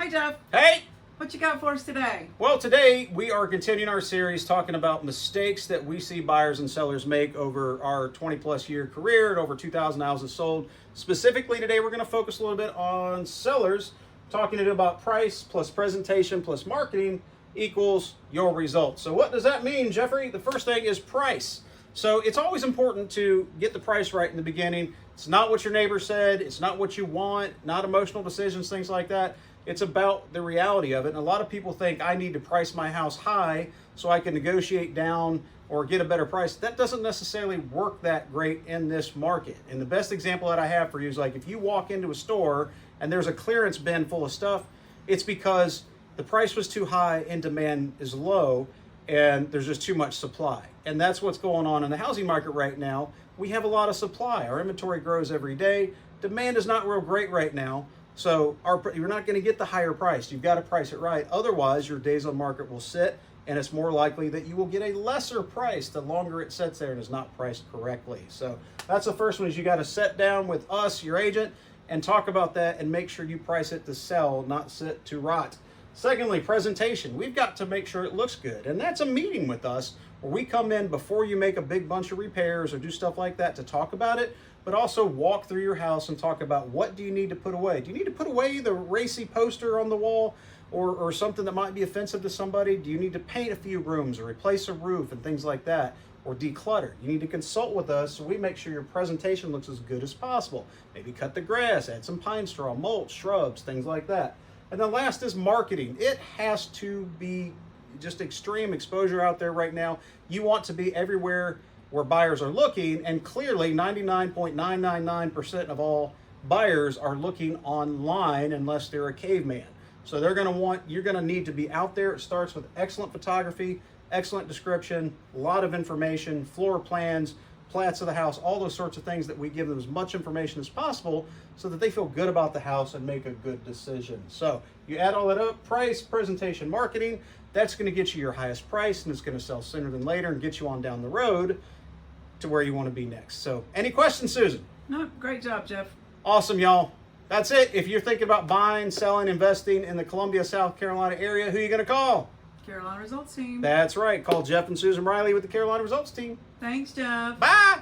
Hi, Jeff. Hey! What you got for us today? Well, today we are continuing our series talking about mistakes that we see buyers and sellers make over our 20-plus year career at over 2,000 houses sold. Specifically today, we're going to focus a little bit on sellers, talking to you about price plus presentation plus marketing equals your results. So what does that mean, Jeffrey? The first thing is price. So it's always important to get the price right in the beginning. It's not what your neighbor said. It's not what you want, not emotional decisions, things like that. It's about the reality of it. And a lot of people think I need to price my house high so I can negotiate down or get a better price. That doesn't necessarily work that great in this market. And the best example that I have for you is like if you walk into a store and there's a clearance bin full of stuff, it's because the price was too high and demand is low and there's just too much supply. And that's what's going on in the housing market right now. We have a lot of supply. Our inventory grows every day. Demand is not real great right now. So you're not going to get the higher price. You've got to price it right. Otherwise, your days on market will sit, and it's more likely that you will get a lesser price the longer it sits there and is not priced correctly. So that's the first one, is you got to sit down with us, your agent, and talk about that and make sure you price it to sell, not sit to rot. Secondly, presentation. We've got to make sure it looks good, and that's a meeting with us where we come in before you make a big bunch of repairs or do stuff like that to talk about it, but also walk through your house and talk about what do you need to put away. Do you need to put away the racy poster on the wall or something that might be offensive to somebody? Do you need to paint a few rooms or replace a roof and things like that, or declutter? You need to consult with us so we make sure your presentation looks as good as possible. Maybe cut the grass, add some pine straw, mulch, shrubs, things like that. And the last is marketing. It has to be just extreme exposure out there right now. You want to be everywhere where buyers are looking, and clearly 99.999% of all buyers are looking online unless they're a caveman. So you're going to need to be out there. It starts with excellent photography, excellent description, a lot of information, floor plans, plats of the house, all those sorts of things that we give them as much information as possible so that they feel good about the house and make a good decision. So you add all that up, price, presentation, marketing, that's going to get you your highest price, and it's going to sell sooner than later and get you on down the road to where you want to be next. So any questions, Susan? No, great job, Jeff. Awesome, y'all. That's it. If you're thinking about buying, selling, investing in the Columbia, South Carolina area, who are you going to call? Carolina Results Team. That's right. Call Jeff and Susan Riley with the Carolina Results Team. Thanks, Jeff. Bye.